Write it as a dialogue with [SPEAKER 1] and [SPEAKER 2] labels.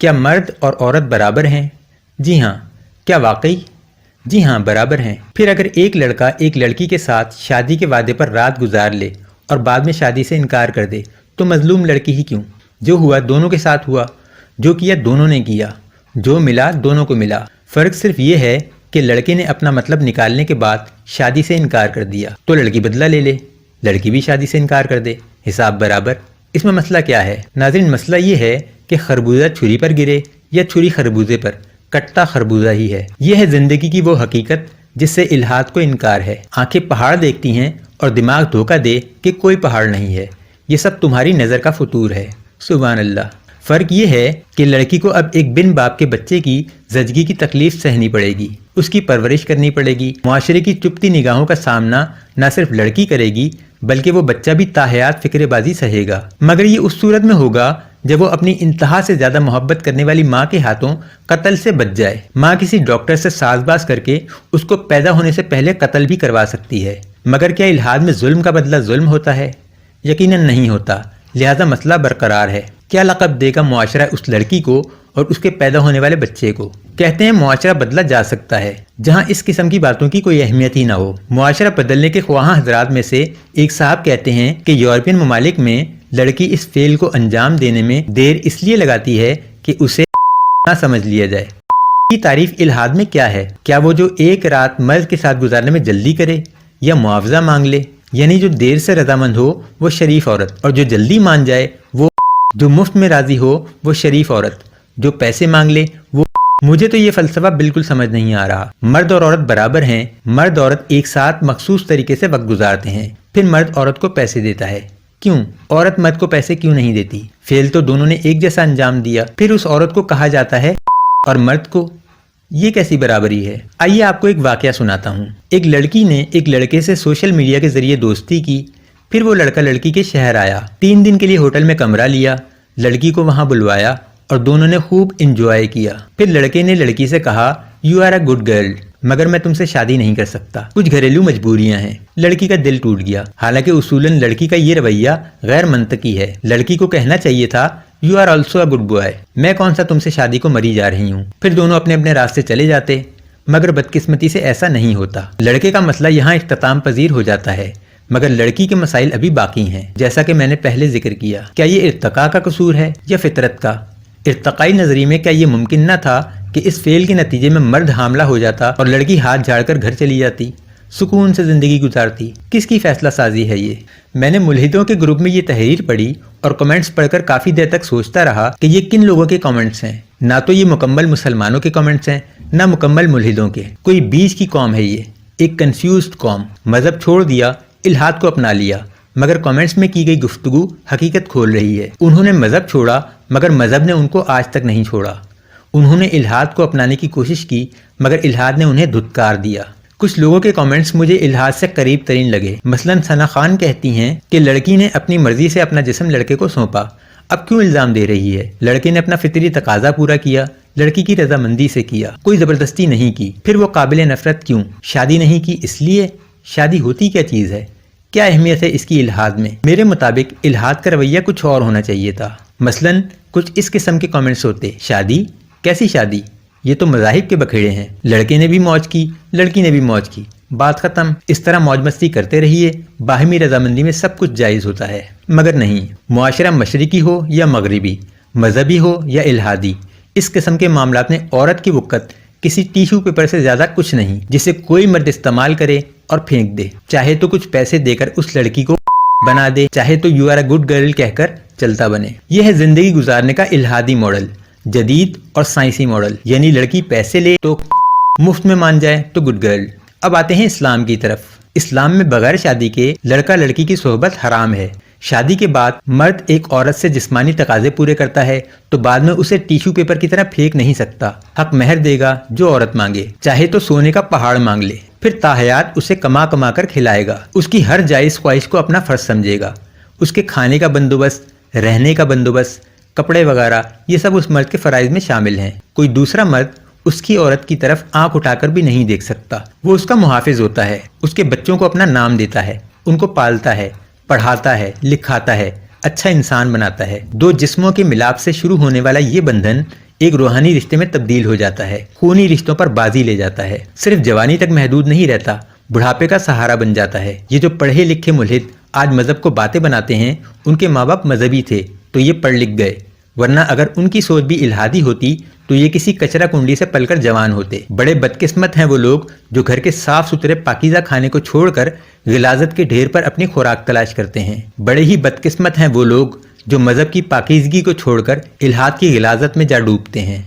[SPEAKER 1] کیا مرد اور عورت برابر ہیں؟ جی ہاں۔ کیا واقعی؟ جی ہاں، برابر ہیں۔ پھر اگر ایک لڑکا ایک لڑکی کے ساتھ شادی کے وعدے پر رات گزار لے اور بعد میں شادی سے انکار کر دے تو مظلوم لڑکی ہی کیوں؟ جو ہوا دونوں کے ساتھ ہوا، جو کیا دونوں نے کیا، جو ملا دونوں کو ملا۔ فرق صرف یہ ہے کہ لڑکے نے اپنا مطلب نکالنے کے بعد شادی سے انکار کر دیا تو لڑکی بدلہ لے لے، لڑکی بھی شادی سے انکار کر دے، حساب برابر۔ اس میں مسئلہ کیا ہے؟ ناظرین، مسئلہ یہ ہے کہ خربوزہ چھری پر گرے یا چھری خربوزے پر، کٹتا خربوزہ ہی ہے۔ یہ ہے زندگی کی وہ حقیقت جس سے الحاد کو انکار ہے۔ آنکھیں پہاڑ دیکھتی ہیں اور دماغ دھوکہ دے کہ کوئی پہاڑ نہیں ہے، یہ سب تمہاری نظر کا فطور ہے۔ سبحان اللہ۔ فرق یہ ہے کہ لڑکی کو اب ایک بن باپ کے بچے کی زچگی کی تکلیف سہنی پڑے گی، اس کی پرورش کرنی پڑے گی۔ معاشرے کی چپتی نگاہوں کا سامنا نہ صرف لڑکی کرے گی بلکہ وہ بچہ بھی تاحیات فکر بازی سہے گا، مگر یہ اس صورت میں ہوگا جب وہ اپنی انتہا سے زیادہ محبت کرنے والی ماں کے ہاتھوں قتل سے بچ جائے۔ ماں کسی ڈاکٹر سے ساز باز کر کے اس کو پیدا ہونے سے پہلے قتل بھی کروا سکتی ہے۔ مگر کیا الحاد میں ظلم کا بدلہ ظلم ہوتا ہے؟ یقیناً نہیں ہوتا، لہذا مسئلہ برقرار ہے۔ کیا لقب دے گا معاشرہ اس لڑکی کو اور اس کے پیدا ہونے والے بچے کو؟ کہتے ہیں معاشرہ بدلا جا سکتا ہے جہاں اس قسم کی باتوں کی کوئی اہمیت ہی نہ ہو۔ معاشرہ بدلنے کے خواہاں حضرات میں سے ایک صاحب کہتے ہیں کہ یورپین ممالک میں لڑکی اس فعل کو انجام دینے میں دیر اس لیے لگاتی ہے کہ اسے نہ سمجھ لیا جائے۔ کی تعریف الحاد میں کیا ہے؟ کیا وہ جو ایک رات مرد کے ساتھ گزارنے میں جلدی کرے یا معاوضہ مانگ لے؟ یعنی جو دیر سے رضامند ہو وہ شریف عورت، اور جو جلدی مان جائے وہ، جو مفت میں راضی ہو وہ شریف عورت، جو پیسے مانگ لے وہ۔ مجھے تو یہ فلسفہ بالکل سمجھ نہیں آ رہا۔ مرد اور عورت برابر ہیں، مرد عورت ایک ساتھ مخصوص طریقے سے وقت گزارتے ہیں، پھر مرد عورت کو پیسے دیتا ہے، کیوں؟ عورت مرد کو پیسے کیوں نہیں دیتی؟ فعل تو دونوں نے ایک جیسا انجام دیا، پھر اس عورت کو کہا جاتا ہے اور مرد کو؟ یہ کیسی برابری ہے؟ آئیے آپ کو ایک واقعہ سناتا ہوں۔ ایک لڑکی نے ایک لڑکے سے سوشل میڈیا کے ذریعے دوستی کی، پھر وہ لڑکا لڑکی کے شہر آیا، 3 دن کے لیے ہوٹل میں کمرہ لیا، لڑکی کو وہاں بلوایا اور دونوں نے خوب انجوائے کیا۔ پھر لڑکے نے لڑکی سے کہا you are a good girl, مگر میں تم سے شادی نہیں کر سکتا، کچھ گھریلو مجبوریاں ہیں۔ لڑکی کا دل ٹوٹ گیا، حالانکہ اصولاً لڑکی کا یہ رویہ غیر منطقی ہے۔ لڑکی کو کہنا چاہیے تھا you are also a good boy, میں کون سا تم سے شادی کو مری جا رہی ہوں۔ پھر دونوں اپنے اپنے راستے چلے جاتے، مگر بدقسمتی سے ایسا نہیں ہوتا۔ لڑکے کا مسئلہ یہاں اختتام پذیر ہو جاتا ہے، مگر لڑکی کے مسائل ابھی باقی ہیں، جیسا کہ میں نے پہلے ذکر کیا۔ کیا یہ ارتقاء کا قصور ہے یا فطرت کا؟ ارتقائی نظریے میں کیا یہ ممکن نہ تھا کہ اس فعل کے نتیجے میں مرد حاملہ ہو جاتا اور لڑکی ہاتھ جھاڑ کر گھر چلی جاتی، سکون سے زندگی گزارتی؟ کس کی فیصلہ سازی ہے یہ؟ میں نے ملحدوں کے گروپ میں یہ تحریر پڑھی اور کمنٹس پڑھ کر کافی دیر تک سوچتا رہا کہ یہ کن لوگوں کے کمنٹس ہیں۔ نہ تو یہ مکمل مسلمانوں کے کمنٹس ہیں، نہ مکمل ملحدوں کے، کوئی بیچ کی قوم ہے، یہ ایک کنفیوزڈ قوم۔ مذہب چھوڑ دیا، الحاد کو اپنا لیا، مگر کمنٹس میں کی گئی گفتگو حقیقت کھول رہی ہے۔ انہوں نے مذہب چھوڑا مگر مذہب نے ان کو آج تک نہیں چھوڑا۔ انہوں نے الحاد کو اپنانے کی کوشش کی مگر الحاد نے انہیں دھتکار دیا۔ کچھ لوگوں کے کمنٹس مجھے الحاد سے قریب ترین لگے۔ مثلاً ثنا خان کہتی ہیں کہ لڑکی نے اپنی مرضی سے اپنا جسم لڑکے کو سونپا، اب کیوں الزام دے رہی ہے؟ لڑکے نے اپنا فطری تقاضا پورا کیا، لڑکی کی رضامندی سے کیا، کوئی زبردستی نہیں کی، پھر وہ قابل نفرت کیوں؟ شادی نہیں کی اس لیے؟ شادی ہوتی کیا چیز ہے؟ کیا اہمیت ہے اس کی الحاد میں؟ میرے مطابق الحاد کا رویہ کچھ اور ہونا چاہیے تھا۔ مثلاً کچھ اس قسم کے کمنٹس ہوتے، شادی؟ کیسی شادی؟ یہ تو مذاہب کے بکھیڑے ہیں، لڑکے نے بھی موج کی، لڑکی نے بھی موج کی، بات ختم۔ اس طرح موج مستی کرتے رہیے، باہمی رضامندی میں سب کچھ جائز ہوتا ہے۔ مگر نہیں، معاشرہ مشرقی ہو یا مغربی، مذہبی ہو یا الحادی، اس قسم کے معاملات میں عورت کی وقت کسی ٹیشو پیپر سے زیادہ کچھ نہیں جسے کوئی مرد استعمال کرے اور پھینک دے، چاہے تو کچھ پیسے دے کر اس لڑکی کو بنا دے، چاہے تو you are a good girl کہہ کر چلتا بنے۔ یہ ہے زندگی گزارنے کا الحادی ماڈل، جدید اور سائنسی ماڈل، یعنی لڑکی پیسے لے تو مفت میں مان جائے تو گڈ گرل۔ اب آتے ہیں اسلام کی طرف۔ اسلام میں بغیر شادی کے لڑکا لڑکی کی صحبت حرام ہے۔ شادی کے بعد مرد ایک عورت سے جسمانی تقاضے پورے کرتا ہے تو بعد میں اسے ٹیشو پیپر کی طرح پھینک نہیں سکتا، حق مہر دے گا جو عورت مانگے، چاہے تو سونے کا پہاڑ مانگ لے، پھر تاحیات اسے کما کما کر کھلائے گا، اس کی ہر جائز خواہش کو اپنا فرض سمجھے گا، اس کے کھانے کا بندوبست، رہنے کا بندوبست، کپڑے وغیرہ، یہ سب اس مرد کے فرائض میں شامل ہیں۔ کوئی دوسرا مرد اس کی عورت کی طرف آنکھ اٹھا کر بھی نہیں دیکھ سکتا، وہ اس کا محافظ ہوتا ہے، اس کے بچوں کو اپنا نام دیتا ہے، ان کو پالتا ہے، پڑھاتا ہے، لکھاتا ہے، اچھا انسان بناتا ہے۔ دو جسموں کے ملاپ سے شروع ہونے والا یہ بندھن ایک روحانی رشتے میں تبدیل ہو جاتا ہے، خونی رشتوں پر بازی لے جاتا ہے، صرف جوانی تک محدود نہیں رہتا، بڑھاپے کا سہارا بن جاتا ہے۔ یہ جو پڑھے لکھے ملحد آج مذہب کو باتیں بناتے ہیں، ان کے ماں باپ مذہبی تھے تو یہ پڑھ لکھ گئے، ورنہ اگر ان کی سوچ بھی الہادی ہوتی تو یہ کسی کچرا کنڈی سے پل کر جوان ہوتے۔ بڑے بدقسمت ہیں وہ لوگ جو گھر کے صاف ستھرے پاکیزہ کھانے کو چھوڑ کر غلاظت کے ڈھیر پر اپنی خوراک تلاش کرتے ہیں۔ بڑے ہی بدقسمت ہیں وہ لوگ جو مذہب کی پاکیزگی کو چھوڑ کر الحاد کی غلاظت میں جا ڈوبتے ہیں۔